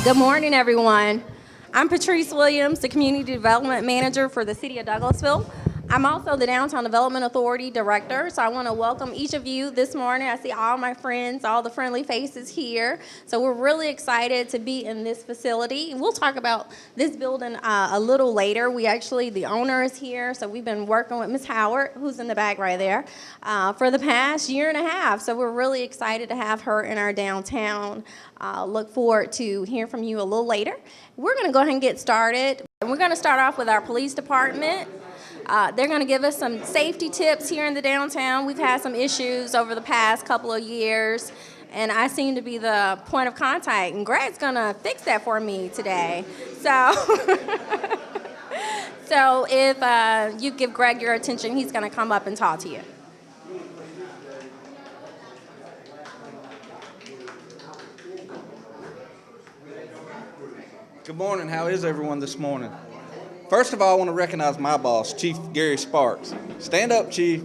Good morning, everyone. I'm Patrice Williams, the Community Development Manager for the City of Douglasville. I'm also the Downtown Development Authority Director, so I want to welcome each of you this morning. I see all my friends, all the friendly faces here. So we're really excited to be in this facility. We'll talk about this building a little later. The owner is here, so we've been working with Ms. Howard, who's in the back right there, for the past year and a half. So we're really excited to have her in our downtown. Look forward to hearing from you a little later. We're going to go ahead and get started. And we're going to start off with our police department. They're going to give us some safety tips here in the downtown. We've had some issues over the past couple of years, and I seem to be the point of contact, and Greg's going to fix that for me today. So, so if you give Greg your attention, he's going to come up and talk to you. Good morning. How is everyone this morning? First of all, I want to recognize my boss, Chief Gary Sparks. Stand up, Chief.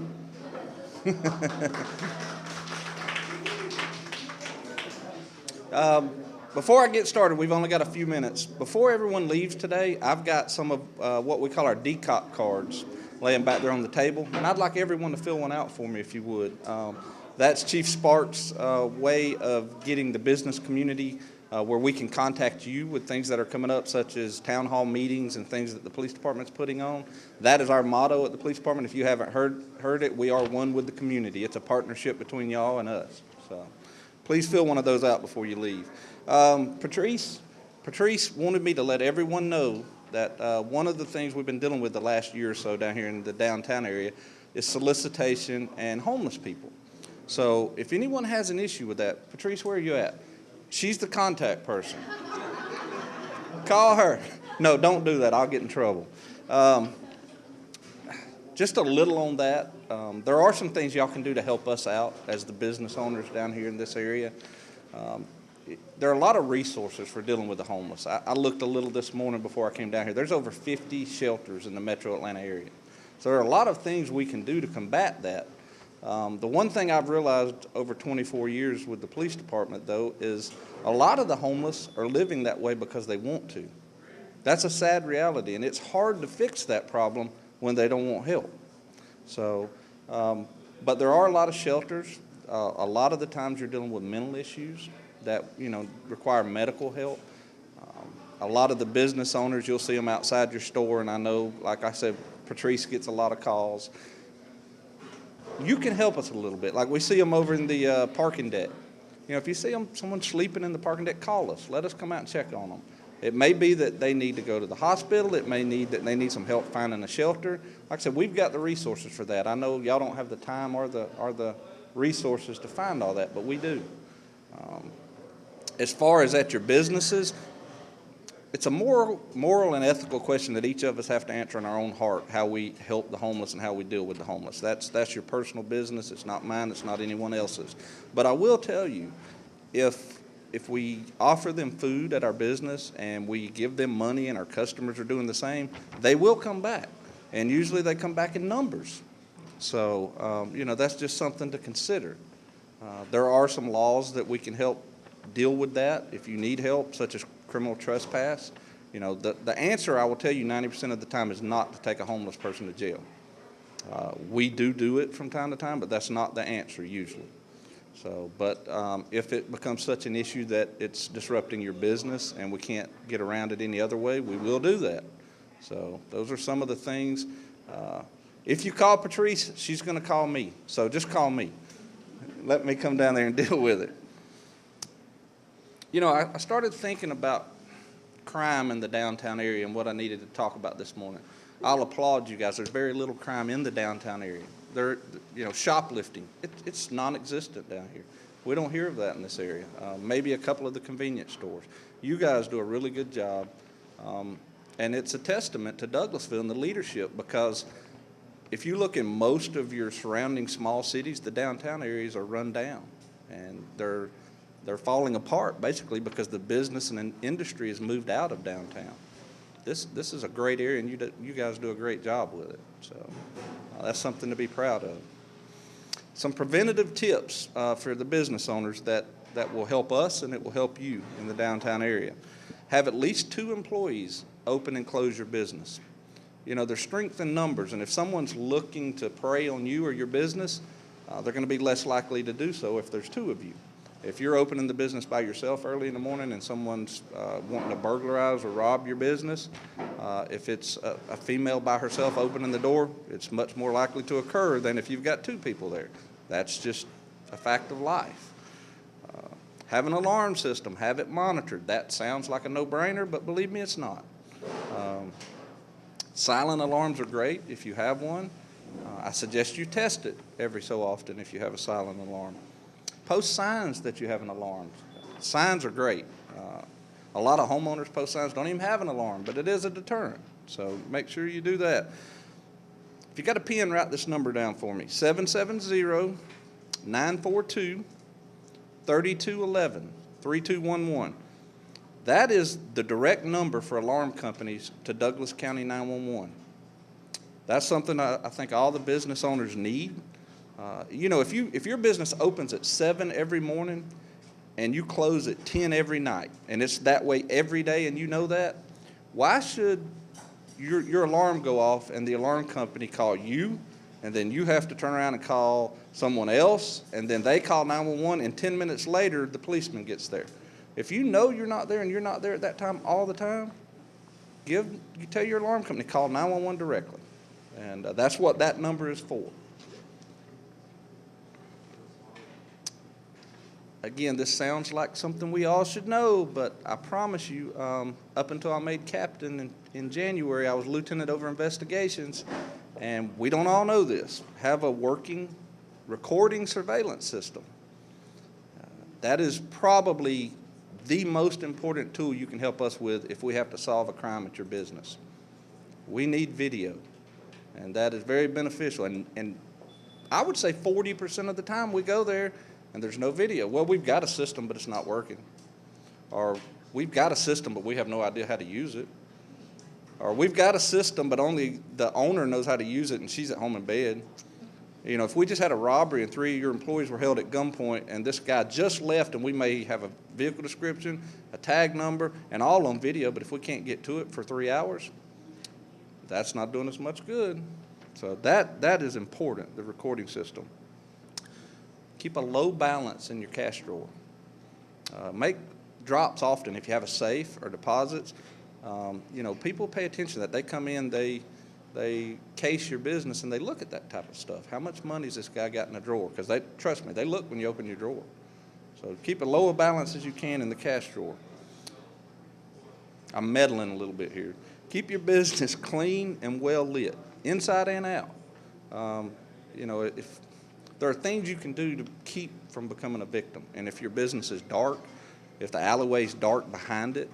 Before I get started, we've only got a few minutes. Before everyone leaves today, I've got some of what we call our DCOP cards laying back there on the table, and I'd like everyone to fill one out for me if you would. That's Chief Sparks' way of getting the business community where we can contact you with things that are coming up, such as town hall meetings and things that the police department's putting on. That is our motto at the police department. If you haven't heard it, we are one with the community. It's a partnership between y'all and us. So please fill one of those out before you leave. Patrice wanted me to let everyone know that one of the things we've been dealing with the last year or so down here in the downtown area is solicitation and homeless people. So if anyone has an issue with that, Patrice, where are you at? She's the contact person. Call her. No, don't do that. I'll get in trouble. Just a little on that. There are some things y'all can do to help us out as the business owners down here in this area. There are a lot of resources for dealing with the homeless. I looked a little this morning before I came down here. There's over 50 shelters in the metro Atlanta area. So there are a lot of things we can do to combat that. The one thing I've realized over 24 years with the police department, though, is a lot of the homeless are living that way because they want to. That's a sad reality, and it's hard to fix that problem when they don't want help. So, but there are a lot of shelters. A lot of the times you're dealing with mental issues that, require medical help. A lot of the business owners, you'll see them outside your store, and I know, like I said, Patrice gets a lot of calls. You can help us a little bit. Like we see them over in the parking deck. If you see someone sleeping in the parking deck, call us. Let us come out and check on them. It may be that they need to go to the hospital. It may need that they need some help finding a shelter. Like I said, we've got the resources for that. I know y'all don't have the time or the resources to find all that, but we do. As far as at your businesses, it's a moral and ethical question that each of us have to answer in our own heart, how we help the homeless and how we deal with the homeless. That's your personal business. It's not mine. It's not anyone else's. But I will tell you, if we offer them food at our business and we give them money and our customers are doing the same, they will come back. And usually they come back in numbers. So, that's just something to consider. There are some laws that we can help deal with that if you need help, such as criminal trespass. The answer, I will tell you 90% of the time, is not to take a homeless person to jail. We do it from time to time, but that's not the answer usually. So, but if it becomes such an issue that it's disrupting your business and we can't get around it any other way, we will do that. So those are some of the things. If you call Patrice, she's going to call me. So just call me. Let me come down there and deal with it. I started thinking about crime in the downtown area and what I needed to talk about this morning. I'll applaud you guys. There's very little crime in the downtown area. Shoplifting, it's non-existent down here. We don't hear of that in this area. Maybe a couple of the convenience stores. You guys do a really good job, and it's a testament to Douglasville and the leadership, because if you look in most of your surrounding small cities, the downtown areas are run down, and they're falling apart basically because the business and industry has moved out of downtown. This is a great area, and you guys do a great job with it. So that's something to be proud of. Some preventative tips for the business owners that will help us and it will help you in the downtown area. Have at least 2 employees open and close your business. You know, there's strength in numbers, and if someone's looking to prey on you or your business, they're going to be less likely to do so if there's 2 of you. If you're opening the business by yourself early in the morning and someone's wanting to burglarize or rob your business, if it's a female by herself opening the door, it's much more likely to occur than if you've got 2 people there. That's just a fact of life. Have an alarm system, have it monitored. That sounds like a no-brainer, but believe me, it's not. Silent alarms are great if you have one. I suggest you test it every so often if you have a silent alarm. Post signs that you have an alarm. Signs are great. A lot of homeowners post signs don't even have an alarm, but it is a deterrent. So make sure you do that. If you got a pen, write this number down for me. 770-942-3211, 3211. That is the direct number for alarm companies to Douglas County 911. That's something I think all the business owners need. You know, if your business opens at 7 every morning and you close at 10 every night, and it's that way every day, and you know that, why should your alarm go off and the alarm company call you, and then you have to turn around and call someone else, and then they call 911, and 10 minutes later the policeman gets there? If you know you're not there and you're not there at that time all the time, you tell your alarm company, call 911 directly. And that's what that number is for. Again, this sounds like something we all should know, but I promise you, up until I made captain in January, I was lieutenant over investigations, and we don't all know this. Have a working recording surveillance system. That is probably the most important tool you can help us with if we have to solve a crime at your business. We need video, and that is very beneficial. And I would say 40% of the time we go there and there's no video. Well, we've got a system, but it's not working. Or we've got a system, but we have no idea how to use it. Or we've got a system, but only the owner knows how to use it and she's at home in bed. You know, if we just had a robbery and 3 of your employees were held at gunpoint and this guy just left, and we may have a vehicle description, a tag number, and all on video, but if we can't get to it for 3 hours, that's not doing us much good. So that is important, the recording system. Keep a low balance in your cash drawer. Make drops often if you have a safe or deposits. You know, people pay attention to that. They come in, they case your business, and they look at that type of stuff. How much money has this guy got in a drawer? Because trust me, they look when you open your drawer. So keep a low a balance as you can in the cash drawer. I'm meddling a little bit here. Keep your business clean and well lit, inside and out. You know, if there are things you can do to keep from becoming a victim, and if your business is dark, if the alleyway's dark behind it,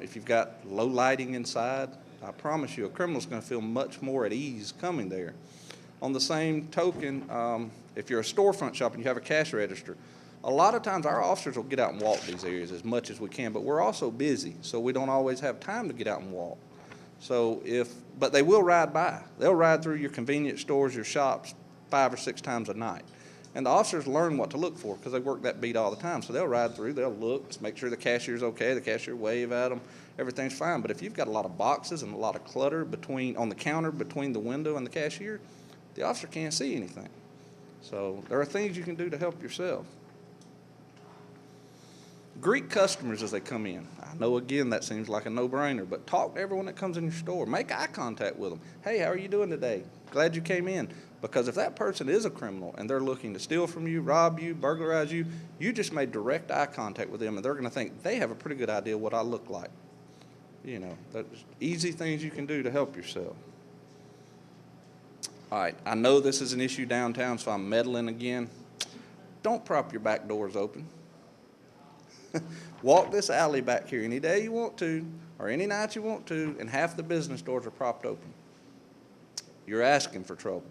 if you've got low lighting inside, I promise you a criminal's going to feel much more at ease coming there. On the same token, if you're a storefront shop and you have a cash register, a lot of times our officers will get out and walk these areas as much as we can, but we're also busy, so we don't always have time to get out and walk. So but they will ride by. They'll ride through your convenience stores, your shops 5 or 6 times a night. And the officers learn what to look for because they work that beat all the time. So they'll ride through, they'll look, make sure the cashier's okay, the cashier wave at them, everything's fine. But if you've got a lot of boxes and a lot of clutter on the counter between the window and the cashier, the officer can't see anything. So there are things you can do to help yourself. Greet customers as they come in. I know, again, that seems like a no-brainer, but talk to everyone that comes in your store. Make eye contact with them. Hey, how are you doing today? Glad you came in. Because if that person is a criminal and they're looking to steal from you, rob you, burglarize you, you just made direct eye contact with them, and they're going to think they have a pretty good idea what I look like. You know, that's easy things you can do to help yourself. All right, I know this is an issue downtown, so I'm meddling again. Don't prop your back doors open. Walk this alley back here any day you want to, or any night you want to, and half the business doors are propped open. You're asking for trouble.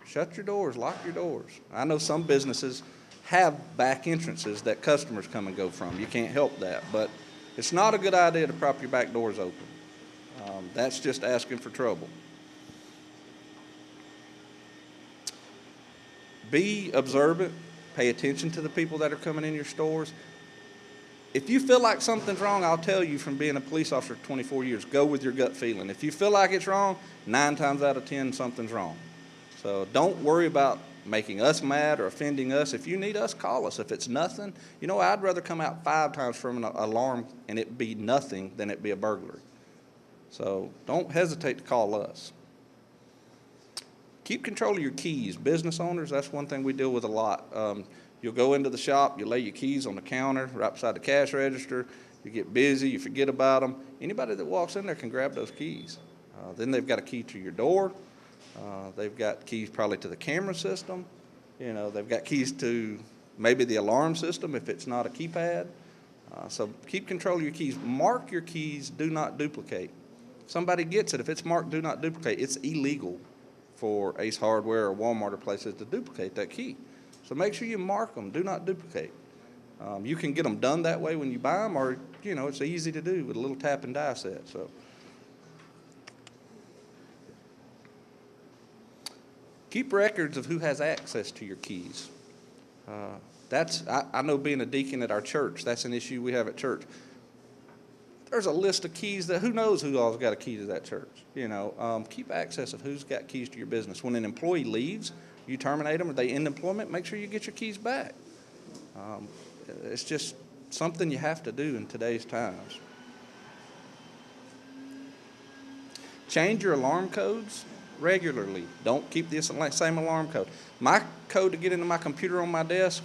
Shut your doors, lock your doors. I know some businesses have back entrances that customers come and go from. You can't help that, but it's not a good idea to prop your back doors open. That's just asking for trouble. Be observant. Pay attention to the people that are coming in your stores. if you feel like something's wrong, I'll tell you from being a police officer for 24 years, go with your gut feeling. If you feel like it's wrong, 9 times out of 10, something's wrong. So don't worry about making us mad or offending us. If you need us, call us. If it's nothing, you know, I'd rather come out 5 times from an alarm and it be nothing than it be a burglary. So don't hesitate to call us. Keep control of your keys. Business owners, that's one thing we deal with a lot. You'll go into the shop, you lay your keys on the counter right beside the cash register. You get busy, you forget about them. Anybody that walks in there can grab those keys. Then they've got a key to your door. They've got keys probably to the camera system. You know, they've got keys to maybe the alarm system if it's not a keypad. So keep control of your keys. Mark your keys, do not duplicate. If somebody gets it, if it's marked do not duplicate, it's illegal for Ace Hardware or Walmart or places to duplicate that key. So make sure you mark them, do not duplicate. You can get them done that way when you buy them, or, you know, it's easy to do with a little tap and die set. So keep records of who has access to your keys. I know being a deacon at our church, that's an issue we have at church. There's a list of keys that who knows who all's got a key to that church. You know, keep access of who's got keys to your business. When an employee leaves, you terminate them or they end employment, make sure you get your keys back. It's just something you have to do in today's times. Change your alarm codes regularly. Don't keep the same alarm code. My code to get into my computer on my desk,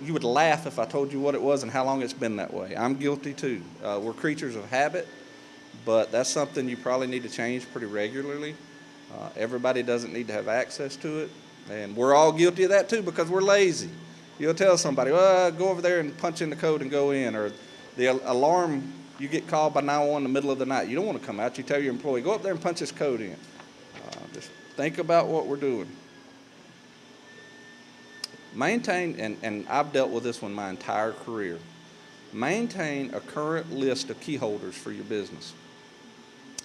you would laugh if I told you what it was and how long it's been that way. I'm guilty too. We're creatures of habit, but that's something you probably need to change pretty regularly. Everybody doesn't need to have access to it, and we're all guilty of that too because we're lazy. You'll tell somebody, well, go over there and punch in the code and go in, or the alarm, you get called by 911 in the middle of the night. You don't want to come out. You tell your employee, go up there and punch this code in. Just think about what we're doing. Maintain, and I've dealt with this one my entire career, maintain a current list of key holders for your business.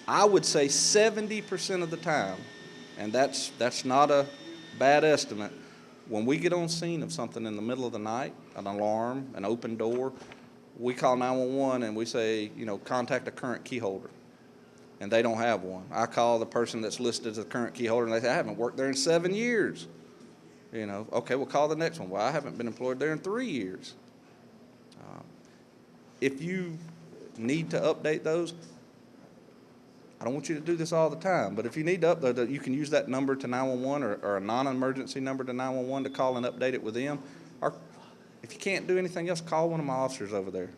I would say 70% of the time, and that's not a bad estimate, when we get on scene of something in the middle of the night, an alarm, an open door, we call 911 and we say, you know, contact a current key holder. And they don't have one. I call the person that's listed as a current key holder and they say, I haven't worked there in 7 years. You know, okay, we'll call the next one. Well, I haven't been employed there in 3 years. If you need to update those, I don't want you to do this all the time, but if you need to update it, you can use that number to 911 or a non-emergency number to 911 to call and update it with them. Or if you can't do anything else, call one of my officers over there.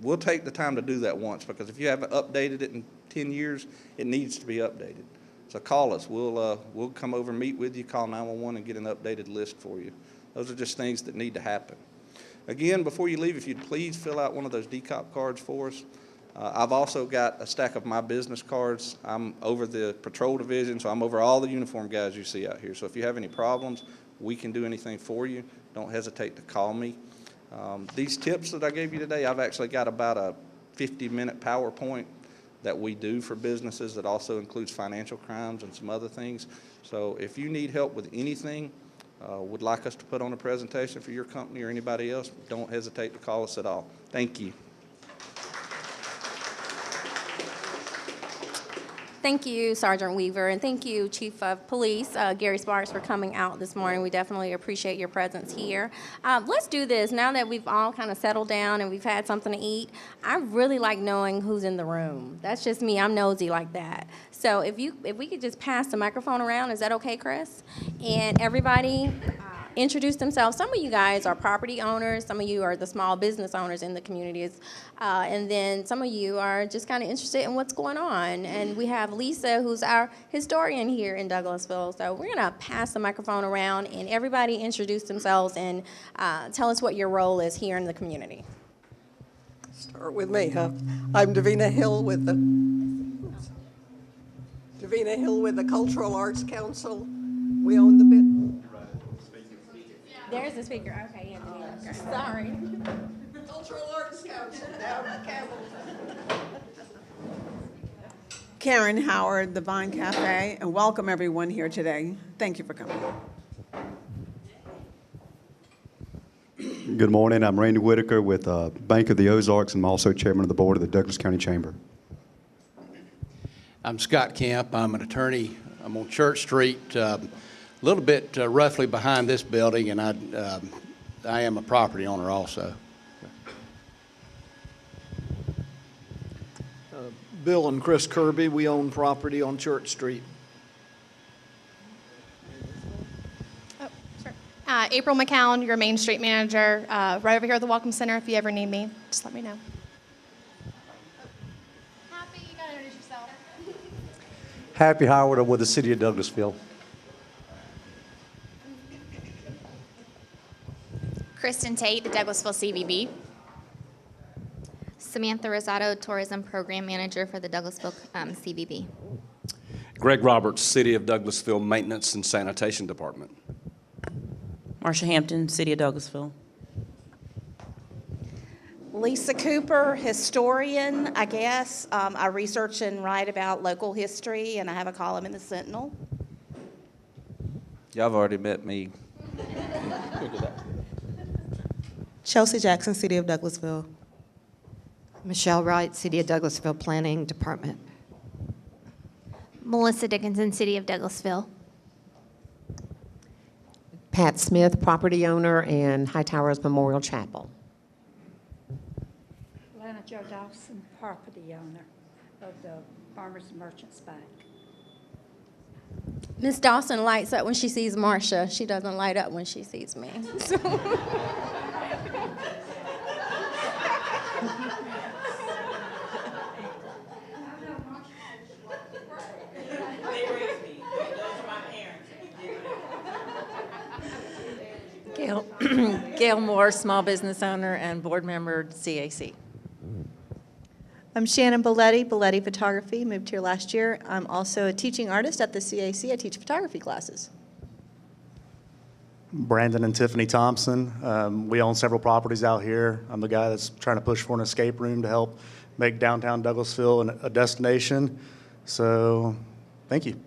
We'll take the time to do that once, because if you haven't updated it in 10 years, it needs to be updated. So call us. We'll come over and meet with you, call 911 and get an updated list for you. Those are just things that need to happen. Again, before you leave, if you'd please fill out one of those DCOP cards for us. I've also got a stack of my business cards. I'm over the patrol division, so I'm over all the uniform guys you see out here. So if you have any problems, we can do anything for you. Don't hesitate to call me. These tips that I gave you today, I've actually got about a 50-minute PowerPoint that we do for businesses that also includes financial crimes and some other things. So if you need help with anything, would like us to put on a presentation for your company or anybody else, don't hesitate to call us at all. Thank you. Thank you, Sergeant Weaver, and thank you, Chief of Police, Gary Sparks, for coming out this morning. We definitely appreciate your presence here. Let's do this. Now that we've all kind of settled down and we've had something to eat, I really like knowing who's in the room. That's just me. I'm nosy like that. So if we could just pass the microphone around, is that okay, Chris? And everybody introduce themselves. Some of you guys are property owners. Some of you are the small business owners in the communities. And then some of you are just kind of interested in what's going on. And we have Lisa, who's our historian here in Douglasville. So we're going to pass the microphone around, and everybody introduce themselves and tell us what your role is here in the community. Start with me, huh? I'm Davina Hill with the Cultural Arts Council. We own the bit. There's the speaker. Okay, yeah, sorry. Cultural Arts Council down in Campbell. Karen Howard, the Vine Cafe, and welcome everyone here today. Thank you for coming. Good morning. I'm Randy Whitaker with Bank of the Ozarks, and I'm also chairman of the board of the Douglas County Chamber. I'm Scott Kemp. I'm an attorney. I'm on Church Street, a little bit roughly behind this building, and I am a property owner also. Bill and Chris Kirby, we own property on Church Street. Oh, sure. April McHale, your Main Street manager, right over here at the Welcome Center. If you ever need me, just let me know. Happy, you gotta introduce yourself. Happy Howard, I'm with the City of Douglasville. Kristen Tate, the Douglasville CVB. Samantha Rosado, Tourism Program Manager for the Douglasville CVB. Greg Roberts, City of Douglasville Maintenance and Sanitation Department. Marsha Hampton, City of Douglasville. Lisa Cooper, historian, I guess. I research and write about local history, and I have a column in the Sentinel. Y'all have already met me. Chelsea Jackson, City of Douglasville. Michelle Wright, City of Douglasville Planning Department. Melissa Dickinson, City of Douglasville. Pat Smith, property owner, and High Towers Memorial Chapel. Lana Jo Dawson, property owner of the Farmers and Merchants Bank. Miss Dawson lights up when she sees Marsha. She doesn't light up when she sees me. Gail Moore, small business owner and board member, CAC. I'm Shannon Belletti Photography, moved here last year. I'm also a teaching artist at the CAC. I teach photography classes. Brandon and Tiffany Thompson. We own several properties out here. I'm the guy that's trying to push for an escape room to help make downtown Douglasville a destination. So, thank you.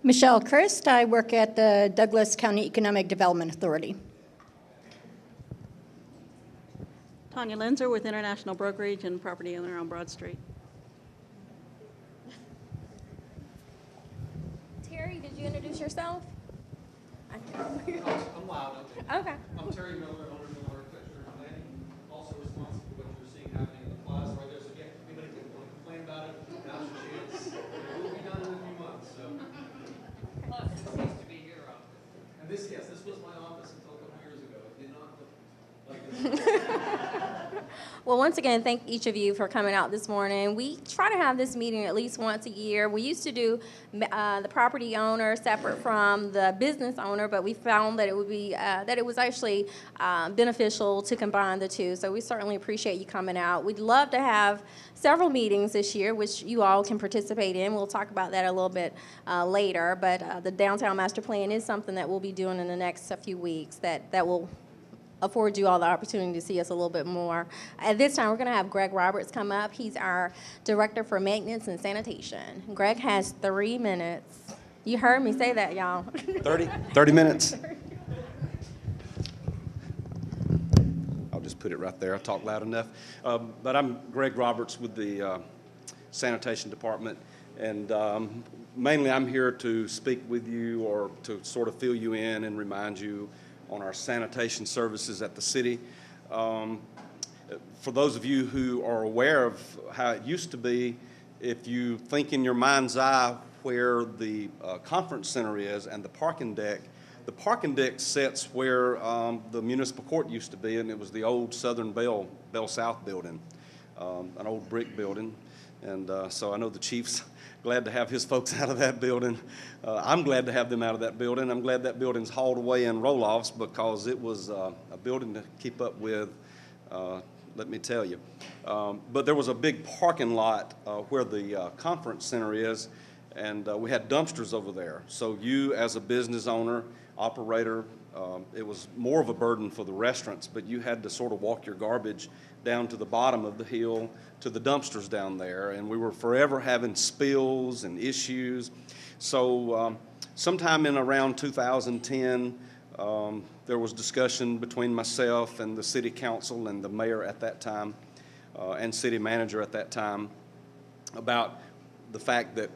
Michelle Christ, I work at the Douglas County Economic Development Authority. Tanya Linzer with International Brokerage and property owner on Broad Street. Terry, did you introduce yourself? I'm loud. Okay. I'm Terry Miller, owner of Miller Architecture and Planning, also responsible for what you're seeing happening in the plaza right there. So yeah, anybody can complain about it, now's your chance. It will be done in a few months. So. Plus, it seems to be your office. And this was my office until a couple years ago. It did not look like this. Well, once again, thank each of you for coming out this morning. We try to have this meeting at least once a year. We used to do the property owner separate from the business owner, but we found that it would be that it was actually beneficial to combine the two. So we certainly appreciate you coming out. We'd love to have several meetings this year, which you all can participate in. We'll talk about that a little bit later. But the Downtown Master Plan is something that we'll be doing in the next few weeks that will afford you all the opportunity to see us a little bit more. At this time, we're going to have Greg Roberts come up. He's our Director for Maintenance and Sanitation. Greg has 3 minutes. You heard me say that, y'all. 30 minutes. I'll just put it right there. I talk loud enough. But I'm Greg Roberts with the Sanitation Department, and mainly I'm here to speak with you or to sort of fill you in and remind you on our sanitation services at the city. For those of you who are aware of how it used to be, if you think in your mind's eye where the conference center is and the parking deck sits where the municipal court used to be, and it was the old Southern Bell South building, an old brick building. And so I know the chief's glad to have his folks out of that building. I'm glad to have them out of that building. I'm glad that building's hauled away in roll-offs because it was a building to keep up with, let me tell you. But there was a big parking lot where the conference center is, and we had dumpsters over there. So you, as a business owner, operator, it was more of a burden for the restaurants, but you had to sort of walk your garbage down to the bottom of the hill to the dumpsters down there, and we were forever having spills and issues. So sometime in around 2010, There was discussion between myself and the city council and the mayor at that time and city manager at that time about the fact that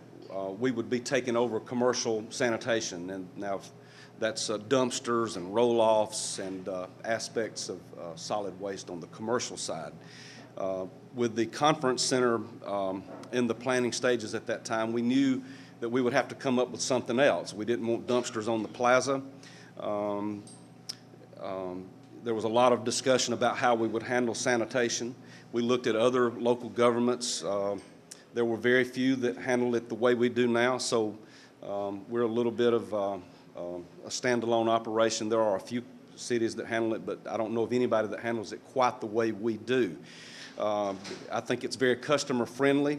we would be taking over commercial sanitation. And now that's dumpsters and roll-offs and aspects of solid waste on the commercial side. With the conference center in the planning stages at that time, we knew that we would have to come up with something else. We didn't want dumpsters on the plaza. There was a lot of discussion about how we would handle sanitation. We looked at other local governments. There were very few that handled it the way we do now, so we're a little bit of a standalone operation. There are a few cities that handle it, but I don't know of anybody that handles it quite the way we do. I think it's very customer friendly.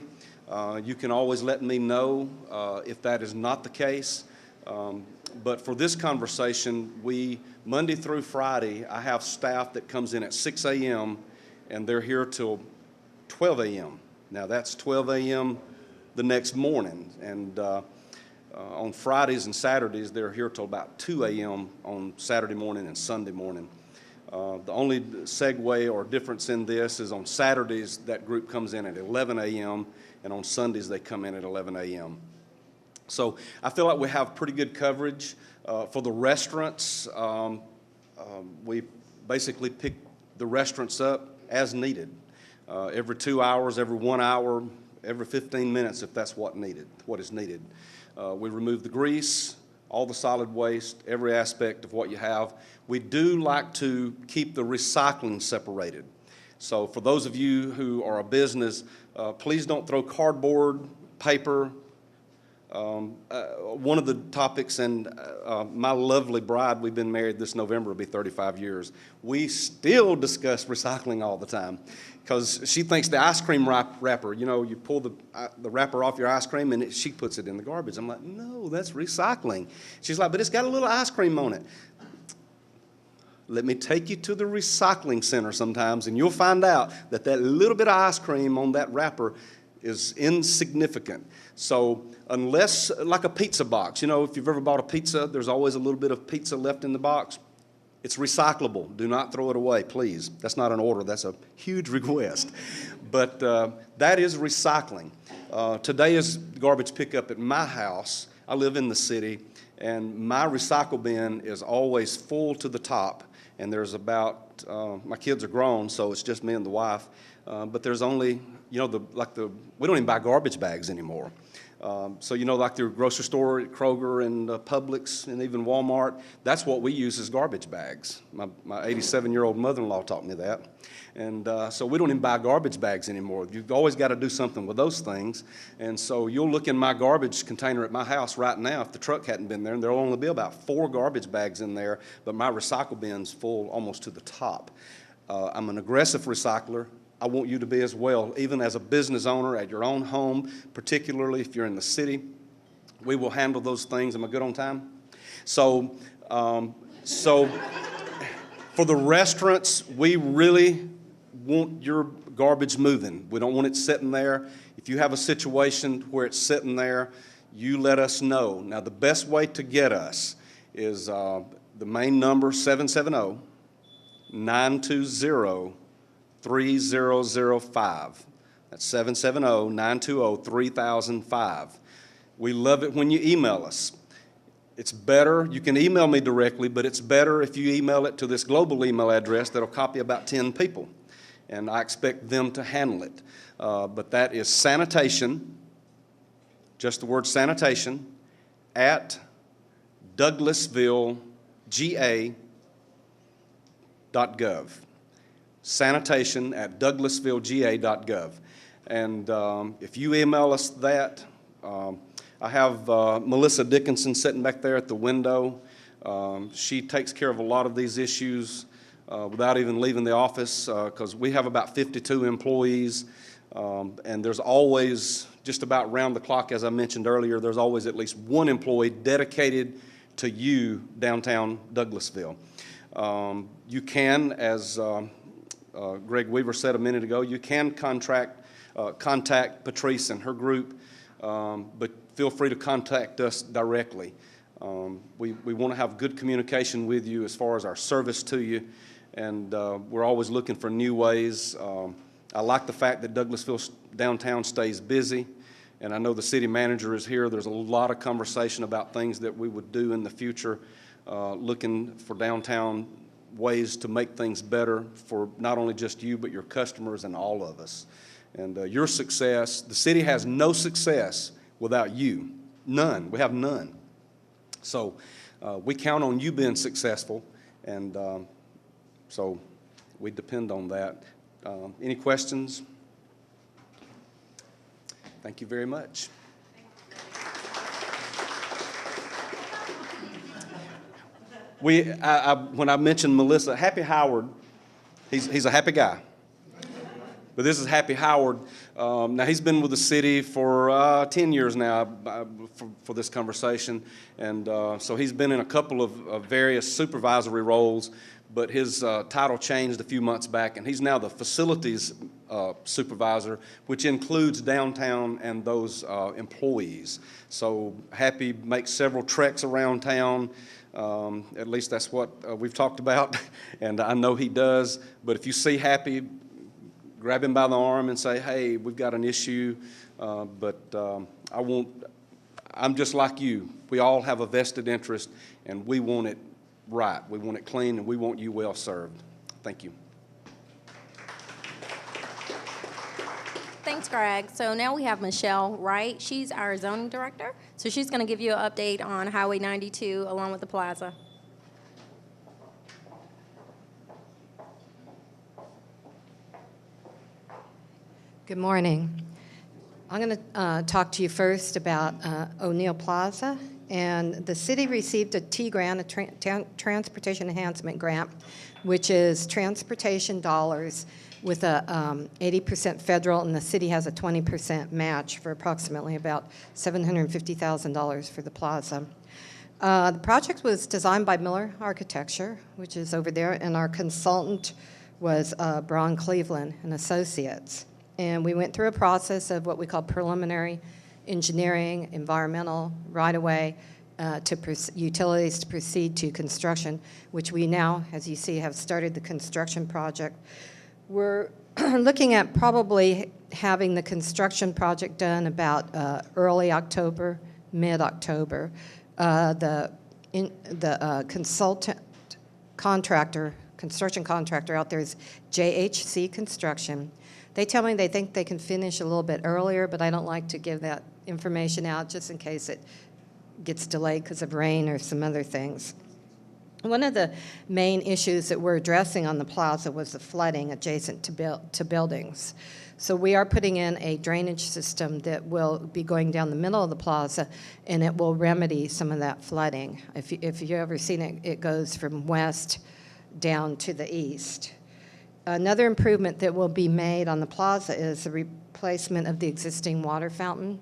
You can always let me know if that is not the case. But for this conversation, Monday through Friday, I have staff that comes in at 6 a.m. and they're here till 12 a.m. Now that's 12 a.m. the next morning. And on Fridays and Saturdays, they're here till about 2 a.m. on Saturday morning and Sunday morning. The only segue or difference in this is on Saturdays, that group comes in at 11 a.m. and on Sundays, they come in at 11 a.m. So I feel like we have pretty good coverage. For the restaurants, we basically pick the restaurants up as needed. Every 2 hours, every 1 hour, every 15 minutes if that's what is needed. We remove the grease, all the solid waste, every aspect of what you have. We do like to keep the recycling separated. So for those of you who are a business, please don't throw cardboard, paper. One of the topics, and my lovely bride, we've been married this November, will be 35 years. We still discuss recycling all the time because she thinks the ice cream wrapper, you know, you pull the wrapper off your ice cream and she puts it in the garbage. I'm like, no, that's recycling. She's like, but it's got a little ice cream on it. Let me take you to the recycling center sometimes and you'll find out that that little bit of ice cream on that wrapper is insignificant. So unless, like a pizza box, you know, if you've ever bought a pizza, there's always a little bit of pizza left in the box. It's recyclable. Do not throw it away, please. That's not an order. That's a huge request. But that is recycling. Today is garbage pickup at my house. I live in the city, and my recycle bin is always full to the top. And there's about, my kids are grown, so it's just me and the wife. But there's only, you know, we don't even buy garbage bags anymore. So, you know, like the grocery store at Kroger and Publix and even Walmart, that's what we use as garbage bags. My 87-year-old mother-in-law taught me that. And so we don't even buy garbage bags anymore. You've always got to do something with those things. And so you'll look in my garbage container at my house right now, if the truck hadn't been there, and there'll only be about 4 garbage bags in there, but my recycle bin's full almost to the top. I'm an aggressive recycler. I want you to be as well, even as a business owner at your own home, particularly if you're in the city. We will handle those things. Am I good on time? So for the restaurants, we really want your garbage moving. We don't want it sitting there. If you have a situation where it's sitting there, you let us know. Now, the best way to get us is the main number, 770-920-3005. That's 770-920-3005. We love it when you email us. It's better, you can email me directly, but it's better if you email it to this global email address that'll copy about 10 people. And I expect them to handle it. But that is sanitation, just the word sanitation, at douglasvillega.gov. Sanitation at douglasvillega.gov. And if you email us that, I have Melissa Dickinson sitting back there at the window. She takes care of a lot of these issues without even leaving the office because we have about 52 employees. And there's always, just about round the clock, as I mentioned earlier, there's always at least one employee dedicated to you downtown Douglasville. You can, as Greg Weaver said a minute ago, you can contact Patrice and her group, but feel free to contact us directly. We want to have good communication with you as far as our service to you, and we're always looking for new ways. I like the fact that Douglasville downtown stays busy, and I know the city manager is here. There's a lot of conversation about things that we would do in the future, looking for downtown ways to make things better for not only just you, but your customers and all of us. And your success, the city has no success without you. None. We have none. So we count on you being successful, and so we depend on that. Any questions? Thank you very much. When I mentioned Melissa, Happy Howard, he's a happy guy. But this is Happy Howard. Now, he's been with the city for 10 years now for this conversation. And so he's been in a couple of various supervisory roles, but his title changed a few months back, and he's now the facilities supervisor, which includes downtown and those employees. So Happy makes several treks around town. At least that's what we've talked about, and I know he does. But if you see Happy, grab him by the arm and say, hey, we've got an issue, I'm just like you. We all have a vested interest, and we want it right. We want it clean, and we want you well served. Thank you. Thanks, Greg. So now we have McHale Wright. She's our zoning director. So she's going to give you an update on Highway 92 along with the plaza. Good morning. I'm going to talk to you first about Ownio Plaza. And the city received a T grant, a transportation enhancement grant, which is transportation dollars with a 80% federal, and the city has a 20% match for approximately about $750,000 for the plaza. The project was designed by Miller Architecture, which is over there, and our consultant was Braun Cleveland and Associates. And we went through a process of what we call preliminary engineering, environmental, right-of-way, utilities to proceed to construction, which we now, as you see, have started the construction project. We're looking at probably having the construction project done about early October, mid-October. The consultant contractor, construction contractor out there is JHC Construction. They tell me they think they can finish a little bit earlier, but I don't like to give that information out just in case it gets delayed because of rain or some other things. One of the main issues that we're addressing on the plaza was the flooding adjacent to buildings. So we are putting in a drainage system that will be going down the middle of the plaza, and it will remedy some of that flooding. If you've ever seen it, it goes from west down to the east. Another improvement that will be made on the plaza is the replacement of the existing water fountain.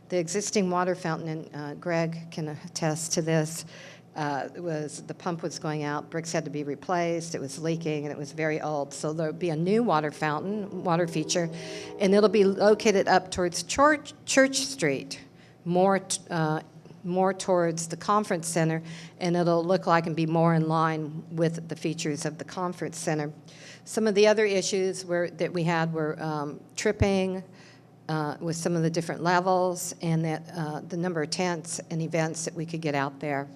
The existing water fountain, and Greg can attest to this, the pump was going out, bricks had to be replaced, it was leaking, and it was very old. So there'll be a new water fountain, water feature, and it'll be located up towards Church Street, more towards the conference center, and it'll look like and be more in line with the features of the conference center. Some of the other issues that we had were tripping with some of the different levels, and that the number of tents and events that we could get out there,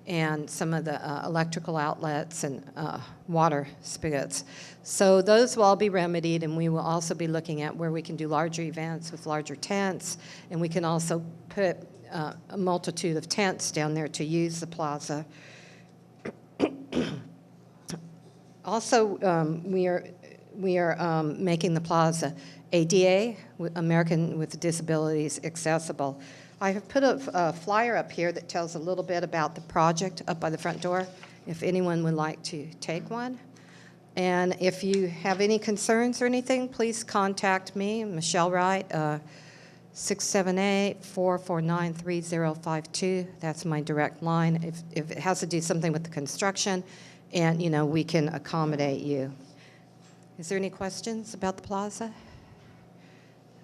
and some of the electrical outlets and water spigots. So those will all be remedied, and we will also be looking at where we can do larger events with larger tents, and we can also put a multitude of tents down there to use the plaza. Also, we are making the plaza ADA, American with Disabilities, accessible. I have put a flyer up here that tells a little bit about the project up by the front door, if anyone would like to take one. And if you have any concerns or anything, please contact me, McHale Wright, 678-449-3052. That's my direct line. If it has to do something with the construction, and we can accommodate you. Is there any questions about the plaza?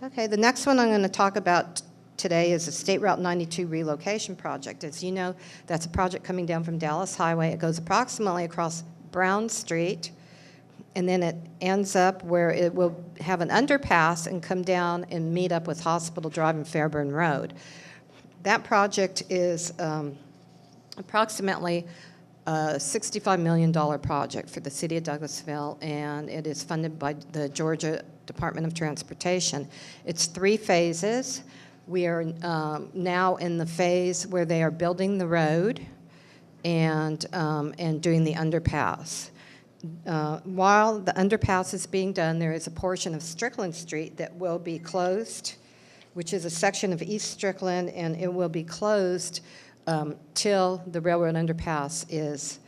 Okay, the next one I'm going to talk about today is a State Route 92 relocation project. As you know, that's a project coming down from Dallas Highway. It goes approximately across Brown Street, and then it ends up where it will have an underpass and come down and meet up with Hospital Drive and Fairburn Road. That project is approximately a $65 million project for the city of Douglasville, and it is funded by the Georgia Department of Transportation. It's 3 phases. We are now in the phase where they are building the road and doing the underpass. While the underpass is being done, there is a portion of Strickland Street that will be closed, which is a section of East Strickland, and it will be closed till the railroad underpass is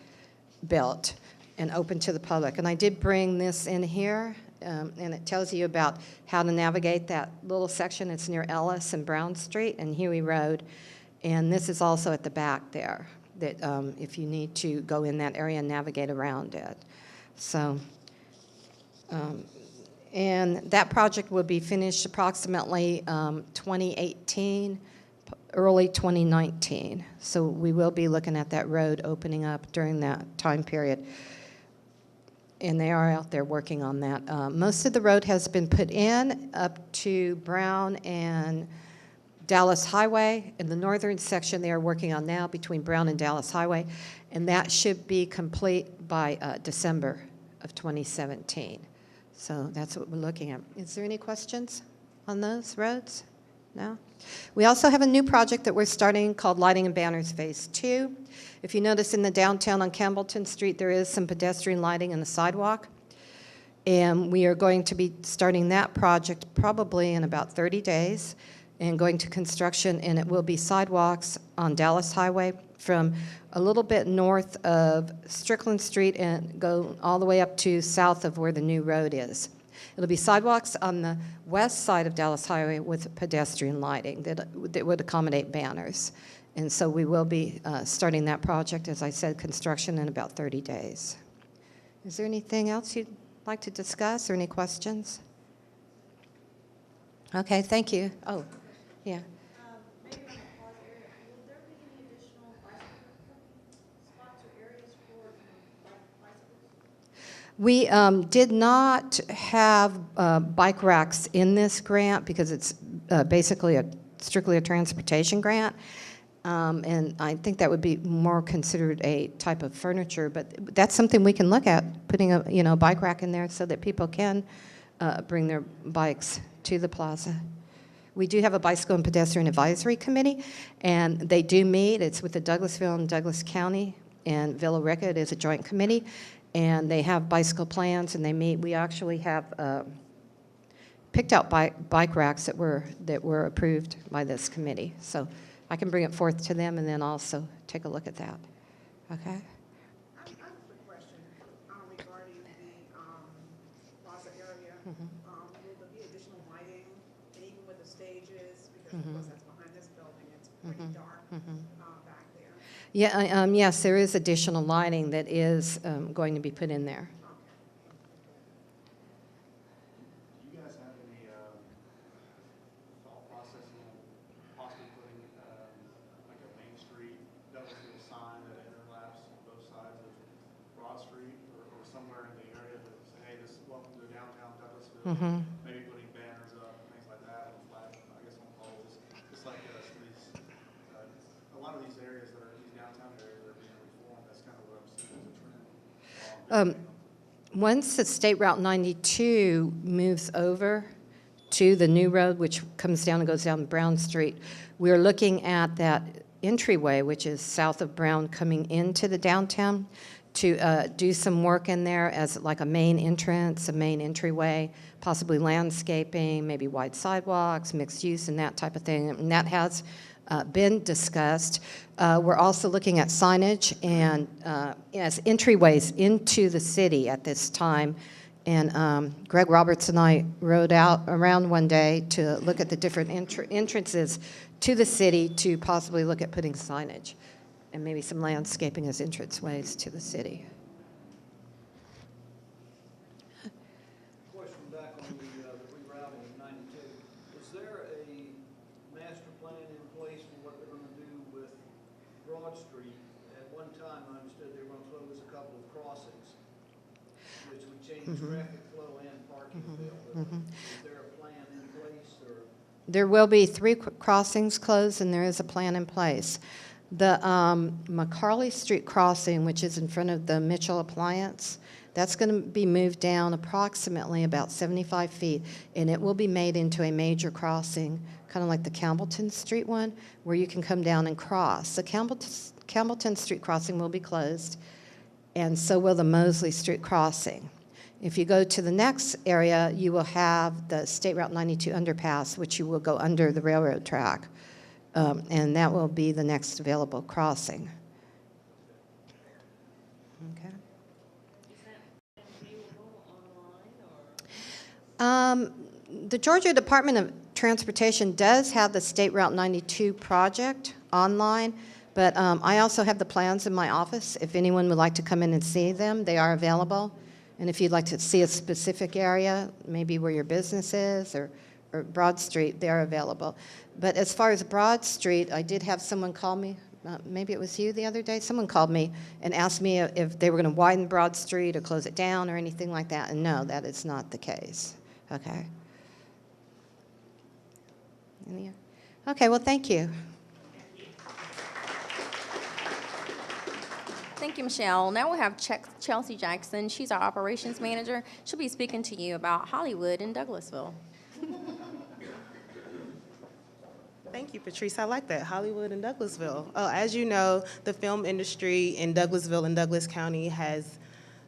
built and open to the public. And I did bring this in here, and it tells you about how to navigate that little section. It's near Ellis and Brown Street and Huey Road. And this is also at the back there, that if you need to go in that area and navigate around it. So, and that project will be finished approximately 2018, early 2019. So we will be looking at that road opening up during that time period. And they are out there working on that. Most of the road has been put in up to Brown and Dallas Highway. In the northern section they are working on now between Brown and Dallas Highway, and that should be complete by December of 2017. So that's what we're looking at. Is there any questions on those roads? No? We also have a new project that we're starting called Lighting and Banners Phase 2. If you notice in the downtown on Campbellton Street, there is some pedestrian lighting in the sidewalk. And we are going to be starting that project probably in about 30 days and going to construction, and it will be sidewalks on Dallas Highway from a little bit north of Strickland Street and go all the way up to south of where the new road is. It'll be sidewalks on the west side of Dallas Highway with pedestrian lighting that would accommodate banners. And so we will be starting that project, as I said, construction in about 30 days. Is there anything else you'd like to discuss or any questions? Okay, thank you. Oh, yeah. We did not have bike racks in this grant because it's basically strictly a transportation grant. And I think that would be more considered a type of furniture, but that's something we can look at, putting a bike rack in there so that people can bring their bikes to the plaza. We do have a Bicycle and Pedestrian Advisory Committee, and they do meet. It's with the Douglasville and Douglas County and Villa Rica. It is a joint committee, and they have bicycle plans, and they meet. We actually have picked out bike racks that were approved by this committee. So I can bring it forth to them and then also take a look at that. Okay? I have a quick question regarding the plaza area. Will there be additional lighting, and even with the stages, because of course that's behind this building, it's pretty dark back there. Yeah, yes, there is additional lighting that is going to be put in there. Do you guys have any thought process on possibly putting like a Main Street Douglasville sign that interlaps on both sides of Broad Street or somewhere in the area that say, hey, this is welcome to downtown Douglasville? Maybe putting banners up and things like that, on flag, I guess on poles. Just like a lot of these areas that are these downtown areas that are being reformed, that's kind of what I'm seeing as a trend. Once the State Route 92 moves over to the new road, which comes down and goes down Brown Street, we're looking at that entryway, which is south of Brown, coming into the downtown, to do some work in there as like a main entrance, a main entryway, possibly landscaping, maybe wide sidewalks, mixed use, and that type of thing. And that has been discussed. We're also looking at signage and as entryways into the city at this time. And Greg Roberts and I rode out around one day to look at the different entrances to the city to possibly look at putting signage and maybe some landscaping as entranceways to the city. Question back on the rerouting of 92. Is there a master plan Broad Street, at one time, I understood they were going to close a couple of crossings, which would change traffic flow and parking availability. Is there a plan in place, or? There will be 3 crossings closed, and there is a plan in place. The McHale Street crossing, which is in front of the Mitchell Appliance, that's going to be moved down approximately about 75 feet, and it will be made into a major crossing, kind of like the Campbellton Street one, where you can come down and cross. The Campbellton Street crossing will be closed, and so will the Mosley Street crossing. If you go to the next area, you will have the State Route 92 underpass, which you will go under the railroad track, and that will be the next available crossing. Okay. The Georgia Department of Transportation does have the State Route 92 project online, but I also have the plans in my office. If anyone would like to come in and see them, they are available. And if you'd like to see a specific area, maybe where your business is, or Broad Street, they are available. But as far as Broad Street, I did have someone call me, maybe it was you the other day, someone called me and asked me if they were going to widen Broad Street or close it down or anything like that, and no, that is not the case. Okay. Okay, well, thank you. Thank you, Michelle. Now we have Chelsea Jackson. She's our operations manager. She'll be speaking to you about Hollywood in Douglasville. Thank you, Patrice. I like that, Hollywood and Douglasville. As you know, the film industry in Douglasville and Douglas County has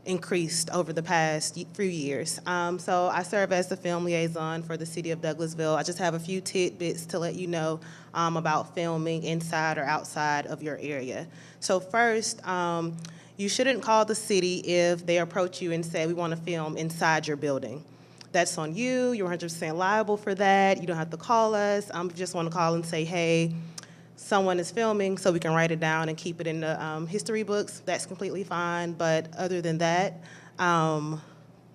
increased over the past few years. So I serve as the film liaison for the city of Douglasville. I just have a few tidbits to let you know about filming inside or outside of your area. So first, you shouldn't call the city if they approach you and say, we want to film inside your building. That's on you. You're 100% liable for that. You don't have to call us. You just want to call and say, hey, someone is filming, so we can write it down and keep it in the history books. That's completely fine. But other than that,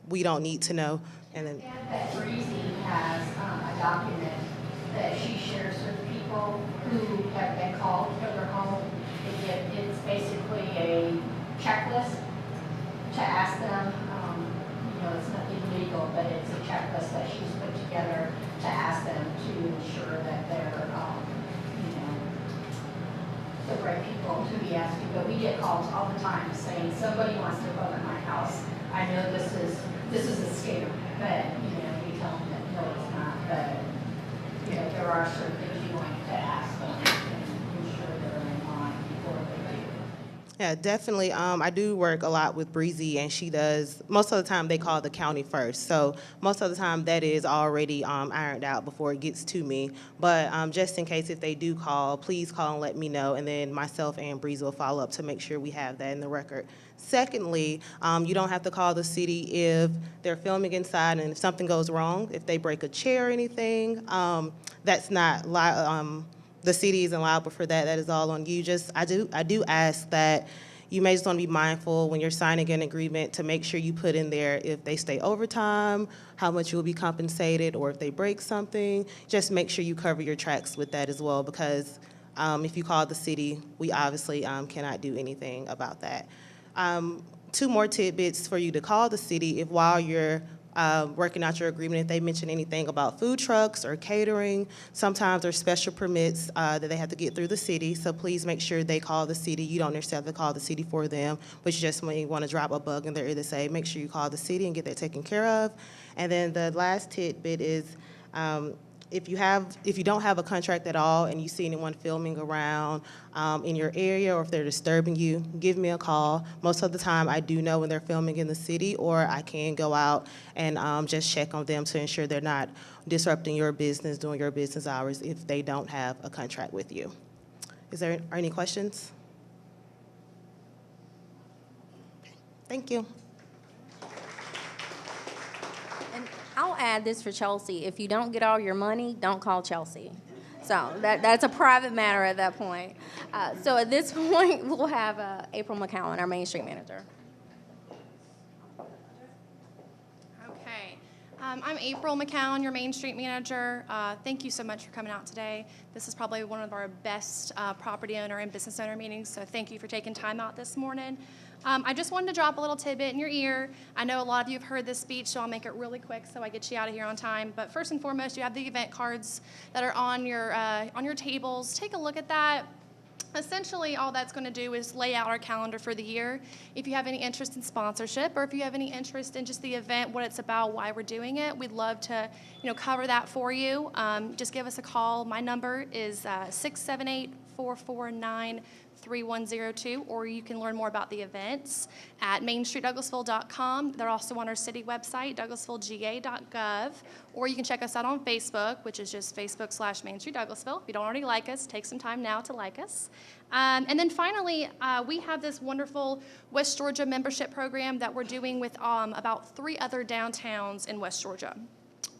we don't need to know. And then that Breezy has a document that she shares with people who have been called to their home. It's basically a checklist to ask them. It's nothing legal, but it's a checklist that she's put together to ask them to ensure that they're, the right people to be asking. But we get calls all the time saying somebody wants to film at my house. I know this is a scam, but we tell them that no, it's not. But there are certain things you want to ask them and ensure they're in line before they do. yeah, definitely. I do work a lot with Breezy, and she does, most of the time they call the county first. So most of the time that is already ironed out before it gets to me. But just in case if they do call, please call and let me know, and then myself and Breezy will follow up to make sure we have that in the record. Secondly, you don't have to call the city if they're filming inside and if something goes wrong, if they break a chair or anything, that's not the city isn't liable for that. That is all on you. I do ask that you may just want to be mindful when you're signing an agreement to make sure you put in there if they stay overtime, how much you'll be compensated, or if they break something. Just make sure you cover your tracks with that as well, because if you call the city, we obviously cannot do anything about that. 2 more tidbits for you to call the city if while you're working out your agreement, if they mention anything about food trucks or catering. Sometimes there's special permits that they have to get through the city, so please make sure they call the city. You don't necessarily have to call the city for them, but you just may want to drop a bug in their ear to say, make sure you call the city and get that taken care of. And then the last tidbit is if you don't have a contract at all and you see anyone filming around in your area, or if they're disturbing you, give me a call. Most of the time I do know when they're filming in the city, or I can go out and just check on them to ensure they're not disrupting your business during your business hours if they don't have a contract with you. Are any questions? Thank you. I'll add this for Chelsea. If you don't get all your money, don't call Chelsea. So that's a private matter at that point. So at this point, we'll have April McHale, our Main Street manager. Okay. I'm April McHale, your Main Street manager. Thank you so much for coming out today. This is probably one of our best property owner and business owner meetings, so thank you for taking time out this morning. I just wanted to drop a little tidbit in your ear. I know a lot of you have heard this speech, so I'll make it really quick so I get you out of here on time. But first and foremost, you have the event cards that are on your tables. Take a look at that. Essentially, all that's going to do is lay out our calendar for the year. If you have any interest in sponsorship, or if you have any interest in just the event, what it's about, why we're doing it, we'd love to, cover that for you. Just give us a call. My number is 678-449-3102, or you can learn more about the events at mainstreetdouglasville.com. They're also on our city website, douglasvillega.gov, or you can check us out on Facebook, which is just Facebook/Main Street Douglasville. If you don't already like us, take some time now to like us. And then finally, we have this wonderful West Georgia membership program that we're doing with about 3 other downtowns in West Georgia.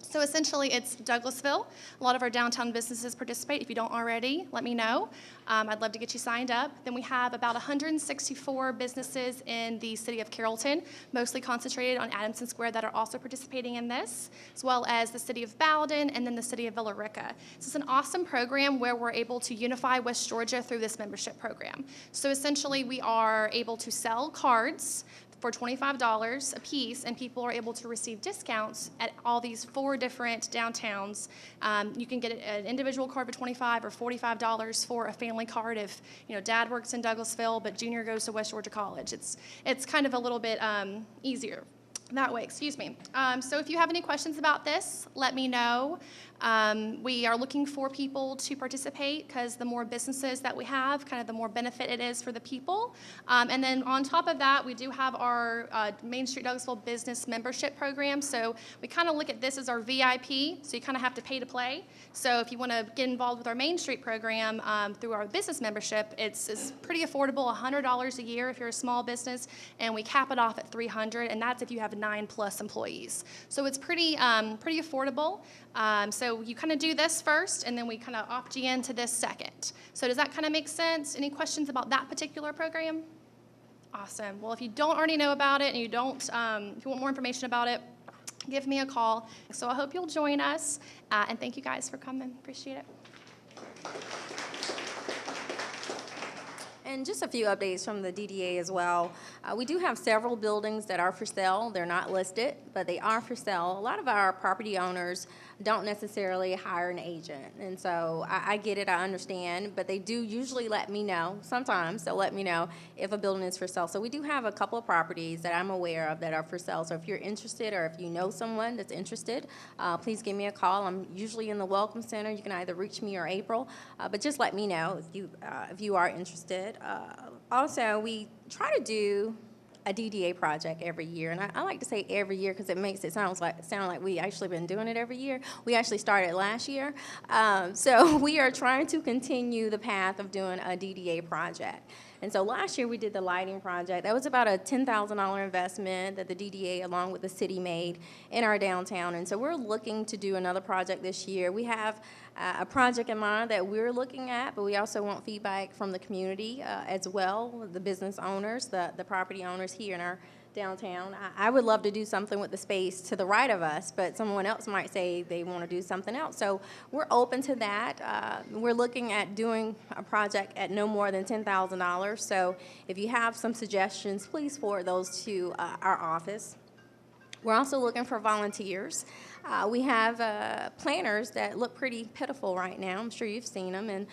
So essentially, it's Douglasville. A lot of our downtown businesses participate. If you don't already, let me know. I'd love to get you signed up. Then we have about 164 businesses in the city of Carrollton, mostly concentrated on Adamson Square, that are also participating in this, as well as the city of Bowden and then the city of Villa Rica. So it's an awesome program where we're able to unify West Georgia through this membership program. So essentially, we are able to sell cards for $25 a piece, and people are able to receive discounts at all these 4 different downtowns. You can get an individual card for $25 or $45 for a family card if dad works in Douglasville but junior goes to West Georgia College. It's kind of a little bit easier that way, excuse me. So if you have any questions about this, let me know. We are looking for people to participate because the more businesses that we have, kind of the more benefit it is for the people. And then on top of that, we do have our Main Street Douglasville Business Membership Program. So we kind of look at this as our VIP, so you kind of have to pay to play. So if you want to get involved with our Main Street program through our business membership, it's pretty affordable, $100 a year if you're a small business, and we cap it off at $300, and that's if you have 9+ employees. So it's pretty affordable. So you kind of do this first, and then we kind of opt you into this second. So does that kind of make sense? Any questions about that particular program? Awesome. Well, if you don't already know about it and you don't, if you want more information about it, give me a call. So I hope you'll join us, and thank you guys for coming. Appreciate it. And just a few updates from the DDA as well. We do have several buildings that are for sale. They're not listed, but they are for sale. A lot of our property owners don't necessarily hire an agent. And so I get it, I understand, but they do usually let me know. Sometimes they'll let me know if a building is for sale. So we do have a couple of properties that I'm aware of that are for sale. So if you're interested, or if you know someone that's interested, please give me a call. I'm usually in the Welcome Center. You can either reach me or April, but just let me know if you are interested. Also, we try to do a DDA project every year, and I like to say every year because it makes it sound like we actually been doing it every year. We actually started last year, so we are trying to continue the path of doing a DDA project. And so last year we did the lighting project. That was about a $10,000 investment that the DDA along with the city made in our downtown. And so we're looking to do another project this year. We have a project in mind that we're looking at, but we also want feedback from the community as well, the business owners, the property owners here in our downtown. I would love to do something with the space to the right of us, but someone else might say they want to do something else. So we're open to that. We're looking at doing a project at no more than $10,000. So if you have some suggestions, please forward those to our office. We're also looking for volunteers. We have planners that look pretty pitiful right now. I'm sure you've seen them, and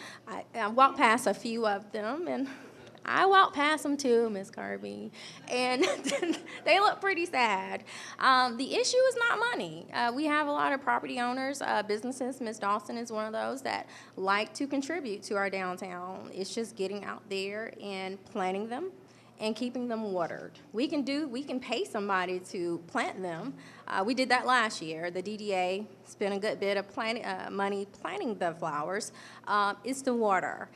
I walked past a few of them, and I walked past them too, Miss Kirby, and they look pretty sad. The issue is not money. We have a lot of property owners, businesses. Miss Dawson is one of those that like to contribute to our downtown. It's just getting out there and planting them and keeping them watered. We can pay somebody to plant them. We did that last year. The DDA spent a good bit of money planting the flowers. It's the water.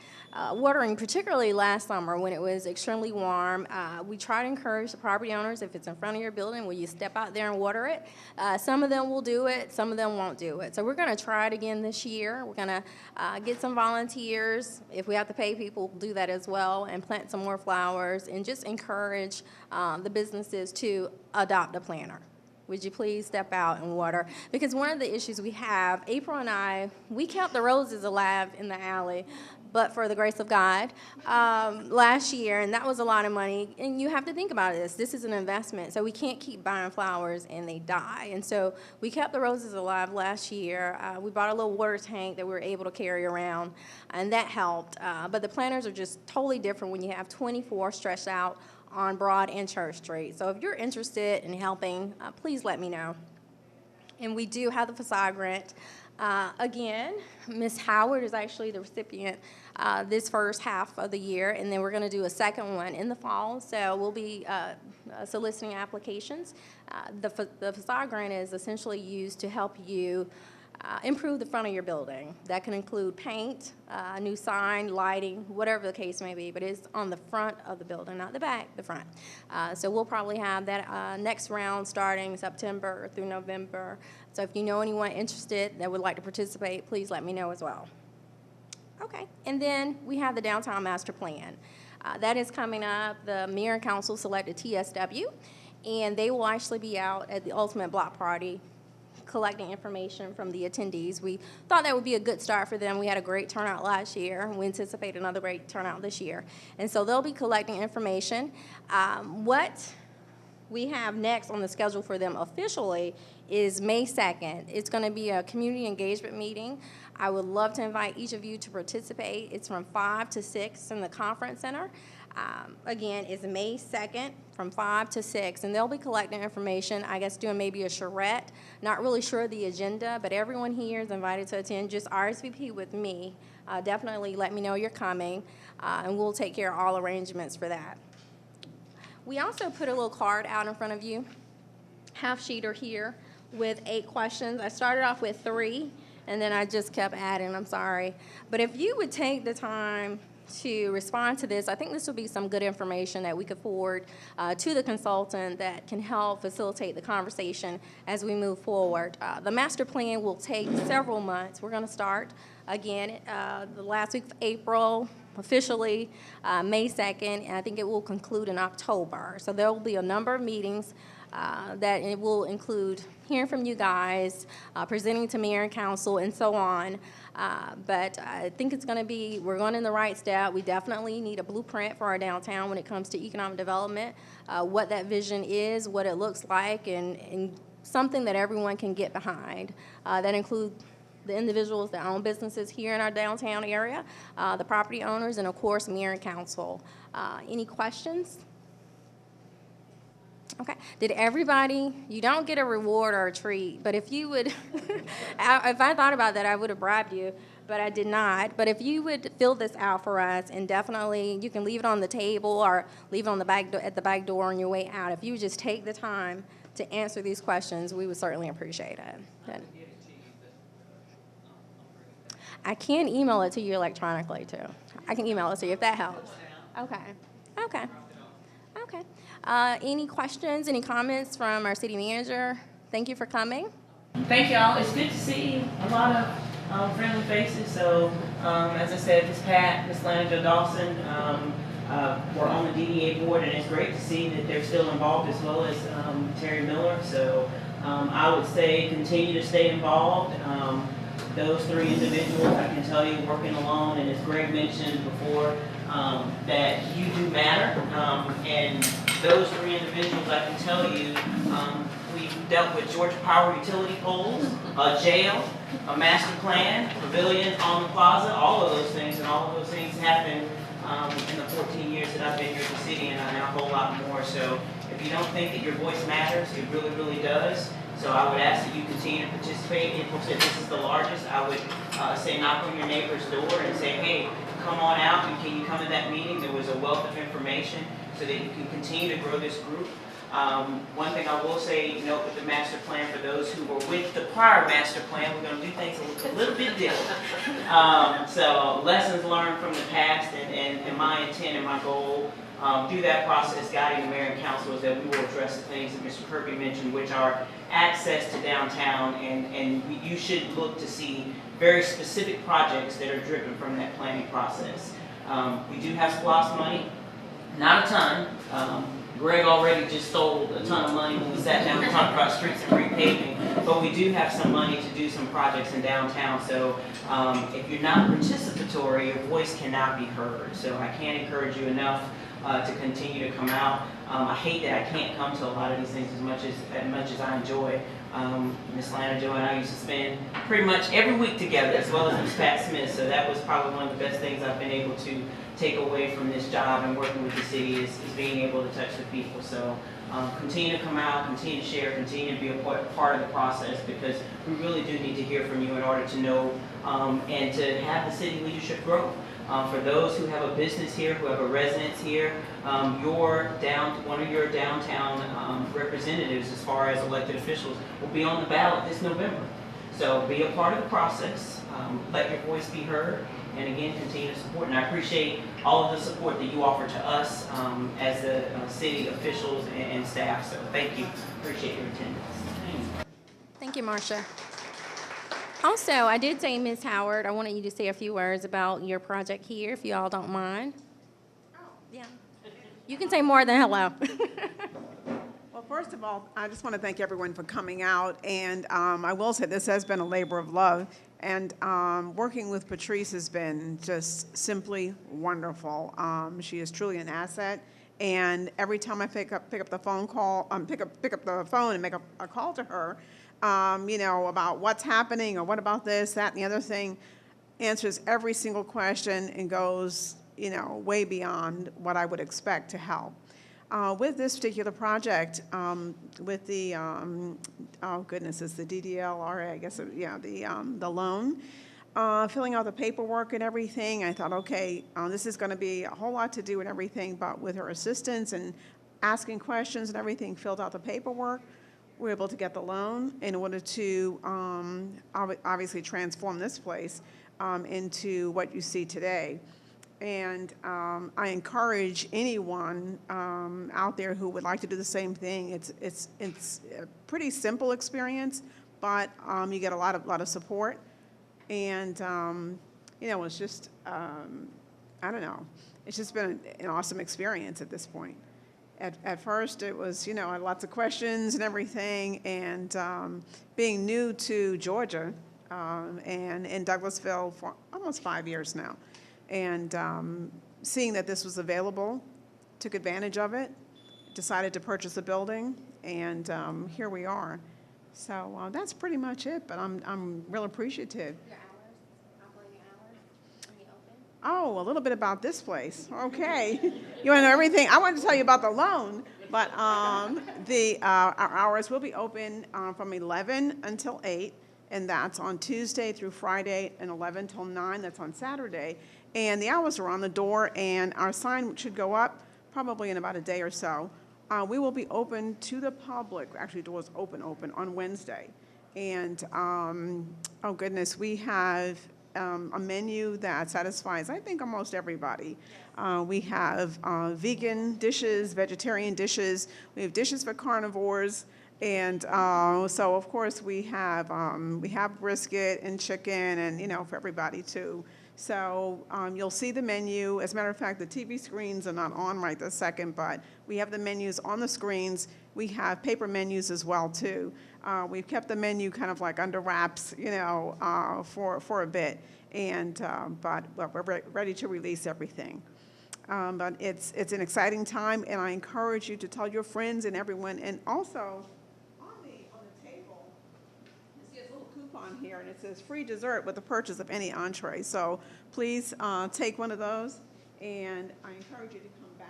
Watering, particularly last summer when it was extremely warm, we try to encourage the property owners, if it's in front of your building, will you step out there and water it? Some of them will do it, some of them won't do it. So we're gonna try it again this year. We're gonna get some volunteers. If we have to pay people, we'll do that as well, and plant some more flowers, and just encourage the businesses to adopt a planter. would you please step out and water? Because one of the issues we have, April and I, we kept the roses alive in the alley, but for the grace of God, last year, and that was a lot of money. And you have to think about this. This is an investment, so we can't keep buying flowers and they die. And so we kept the roses alive last year. We bought a little water tank that we were able to carry around, and that helped. But the planters are just totally different when you have 24 stretched out on Broad and Church Street. So if you're interested in helping, please let me know. And we do have the facade grant. Again, Ms. Howard is actually the recipient this first half of the year, and then we're going to do a second one in the fall. So we'll be soliciting applications. The facade grant is essentially used to help you improve the front of your building. That can include paint, a new sign, lighting, whatever the case may be, but it's on the front of the building, not the back, the front. So we'll probably have that next round starting September through November. So if you know anyone interested that would like to participate, please let me know as well. Okay, and then we have the Downtown Master Plan. That is coming up. The Mayor and Council selected TSW, and they will actually be out at the Ultimate Block Party collecting information from the attendees. We thought that would be a good start for them. We had a great turnout last year, and we anticipate another great turnout this year. And so they'll be collecting information. What we have next on the schedule for them officially is May 2nd. It's going to be a community engagement meeting. I would love to invite each of you to participate. It's from 5 to 6 in the conference center. Again, it's May 2nd from 5 to 6, and they'll be collecting information, I guess doing maybe a charrette. Not really sure of the agenda, but everyone here is invited to attend. Just RSVP with me. Definitely let me know you're coming, and we'll take care of all arrangements for that. We also put a little card out in front of you, half-sheeter here, with 8 questions. I started off with 3, and then I just kept adding, I'm sorry. But if you would take the time to respond to this, I think this will be some good information that we could forward to the consultant that can help facilitate the conversation as we move forward. The master plan will take several months. We're going to start again the last week of April, officially May 2nd, and I think it will conclude in October. So there will be a number of meetings that it will include hearing from you guys, presenting to mayor and council, and so on. But I think it's going to be, we're going in the right step. We definitely need a blueprint for our downtown when it comes to economic development, what that vision is, what it looks like, and something that everyone can get behind. That includes the individuals that own businesses here in our downtown area, the property owners, and of course, mayor and council. Any questions? Okay. Did everybody, you don't get a reward or a treat, but if you would, if I thought about that, I would have bribed you, but I did not. But if you would fill this out for us, and definitely, you can leave it on the table or leave it on the back at the back door on your way out. If you would just take the time to answer these questions, we would certainly appreciate it. Good. I can email it to you electronically, too. I can email it to you if that helps. Okay. Okay. Okay. Any questions, any comments from our city manager? Thank you for coming. Thank y'all. It's good to see a lot of friendly faces. So, as I said, Ms. Pat, Ms. Landra Dawson were on the DDA board, and it's great to see that they're still involved, as well as Terry Miller. So, I would say continue to stay involved. Those 3 individuals, I can tell you, working alone, and as Greg mentioned before, that you do matter. And those 3 individuals, I can tell you, we've dealt with Georgia Power utility poles, a jail, a master plan, pavilion on the plaza, all of those things, and all of those things happened in the 14 years that I've been here at the city, and a whole lot more. So if you don't think that your voice matters, it really, really does. So I would ask that you continue to participate. If this is the largest, I would say knock on your neighbor's door and say, hey, come on out, and can you come to that meeting? There was a wealth of information so that you can continue to grow this group. One thing I will say, note with the master plan, for those who were with the prior master plan, we're going to do things a little bit different. So lessons learned from the past, and my intent and my goal through that process, guiding the mayor and council, is that we will address the things that Mr. Kirby mentioned, which are access to downtown, and you should look to see very specific projects that are driven from that planning process. We do have SPLOST money, not a ton. Greg already just stole a ton of money when we sat down and talked about streets and repaving, but we do have some money to do some projects in downtown. So if you're not participatory, your voice cannot be heard. So I can't encourage you enough to continue to come out. I hate that I can't come to a lot of these things as much as I enjoy. Miss Lana Jo and I used to spend pretty much every week together, as well as Miss Pat Smith. So that was probably one of the best things I've been able to take away from this job and working with the city is being able to touch the people. So continue to come out, continue to share, continue to be a part of the process, because we really do need to hear from you in order to know and to have the city leadership grow. For those who have a business here, who have a residence here, one of your downtown representatives, as far as elected officials, will be on the ballot this November. So be a part of the process, let your voice be heard, and again, continue to support. And I appreciate all of the support that you offer to us as the city officials and staff. So thank you. Appreciate your attendance. Thank you, Marcia. Also, I did say, Ms. Howard, I wanted you to say a few words about your project here, if you all don't mind. Yeah. You can say more than hello. Well, first of all, I just want to thank everyone for coming out, and I will say this has been a labor of love, and working with Patrice has been just simply wonderful. She is truly an asset, and every time I pick up the phone call, pick up the phone and make a call to her, about what's happening or what about this, that, and the other thing, answers every single question and goes, way beyond what I would expect to help. With this particular project, with the, oh goodness, it's the DDLRA, I guess, the loan, filling out the paperwork and everything, I thought, okay, this is going to be a whole lot to do and everything, but with her assistance and asking questions and everything, filled out the paperwork, we were able to get the loan in order to obviously transform this place into what you see today. And I encourage anyone out there who would like to do the same thing. It's a pretty simple experience, but you get a lot of support, and it's just I don't know. It's just been an awesome experience at this point. At first, it was, I had lots of questions and everything, and being new to Georgia and in Douglasville for almost 5 years now, and seeing that this was available, took advantage of it, decided to purchase a building, and here we are. So that's pretty much it, but I'm real appreciative. Oh, a little bit about this place. Okay. You want to know everything? I wanted to tell you about the loan, but our hours will be open from 11 until 8, and that's on Tuesday through Friday, and 11 till 9. That's on Saturday. And the hours are on the door, and our sign should go up probably in about a day or so. We will be open to the public, actually doors open on Wednesday. And, oh goodness, we have a menu that satisfies, I think, almost everybody. We have vegan dishes, vegetarian dishes. We have dishes for carnivores, and so of course we have brisket and chicken, and for everybody too. So you'll see the menu. As a matter of fact, the TV screens are not on right this second, but we have the menus on the screens. We have paper menus as well too. We've kept the menu kind of like under wraps, for a bit, and but we're ready to release everything. But it's an exciting time, and I encourage you to tell your friends and everyone. And also, on the table, you see a little coupon here, and it says free dessert with the purchase of any entree. So please take one of those, and I encourage you to come back.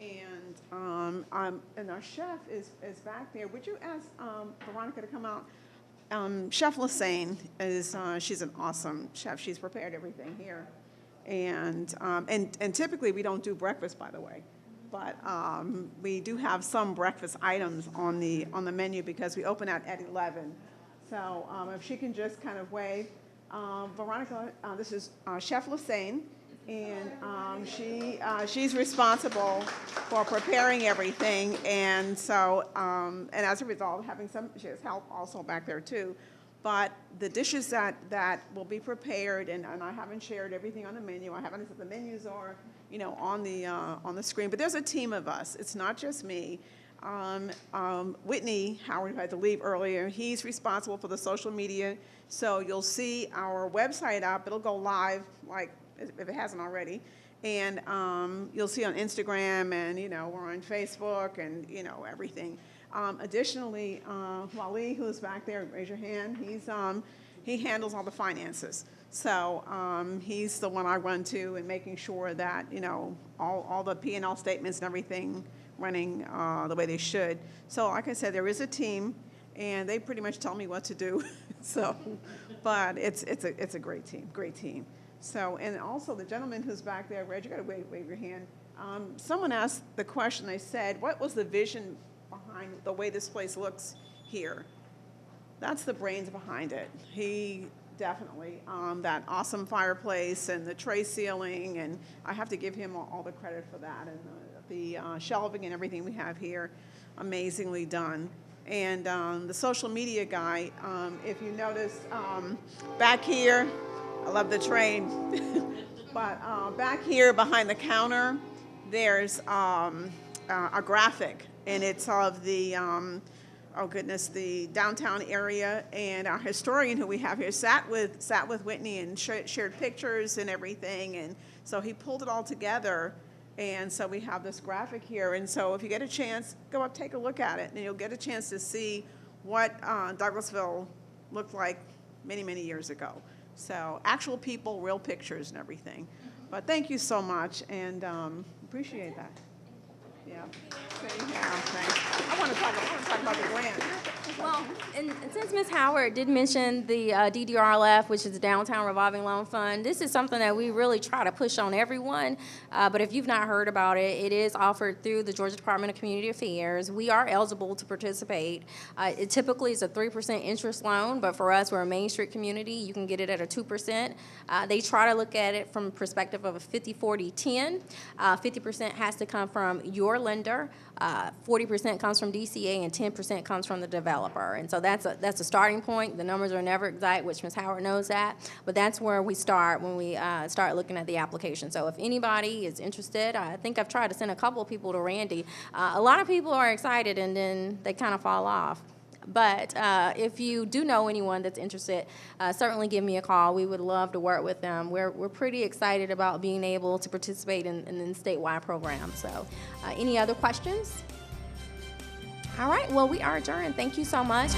And our chef is back there. Would you ask Veronica to come out? Chef Lassane is she's an awesome chef. She's prepared everything here, and typically we don't do breakfast, by the way, but we do have some breakfast items on the menu because we open at 11. So if she can just kind of wave, Veronica, this is Chef Lassane. And she's responsible for preparing everything, and so and as a result, she has help also back there too. But the dishes that will be prepared, and I haven't shared everything on the menu. I haven't said the menus are on the screen. But there's a team of us. It's not just me. Whitney Howard, who had to leave earlier, he's responsible for the social media. So you'll see our website up. It'll go live, like, if it hasn't already. And you'll see on Instagram, and, we're on Facebook, and, everything. Additionally, Wally, who's back there, raise your hand, he handles all the finances. So he's the one I run to in making sure that, all the P&L statements and everything running the way they should. So like I said, there is a team, and they pretty much tell me what to do. So, but it's a great team. So, and also the gentleman who's back there, Reg, you gotta wave your hand. Someone asked the question, they said, what was the vision behind the way this place looks here? That's the brains behind it. He definitely, that awesome fireplace and the tray ceiling, and I have to give him all the credit for that, and the shelving and everything we have here, amazingly done. And the social media guy, if you notice, back here, I love the train, but back here behind the counter, there's a graphic, and it's of the, the downtown area, and our historian who we have here sat with Whitney and shared pictures and everything, and so he pulled it all together, and so we have this graphic here, and so if you get a chance, go up, take a look at it, and you'll get a chance to see what Douglasville looked like many, many years ago. So actual people, real pictures and everything. But thank you so much, and appreciate that. Yeah. Thanks. I want to talk about the grant. Well, and since Ms. Howard did mention the DDRLF, which is the Downtown Revolving Loan Fund, this is something that we really try to push on everyone. But if you've not heard about it, it is offered through the Georgia Department of Community Affairs. We are eligible to participate. It typically is a 3% interest loan, but for us, we're a Main Street community. You can get it at a 2%. They try to look at it from a perspective of a 50-40-10. 50% has to come from your lender. 40% comes from DCA, and 10% comes from the developer. And so that's a starting point. The numbers are never exact, which Ms. Howard knows that, but that's where we start when we start looking at the application. So if anybody is interested, I think I've tried to send a couple of people to Randy. A lot of people are excited, and then they kind of fall off. But if you do know anyone that's interested, certainly give me a call. We would love to work with them. We're pretty excited about being able to participate in the statewide program. So any other questions? All right, well, we are adjourned. Thank you so much.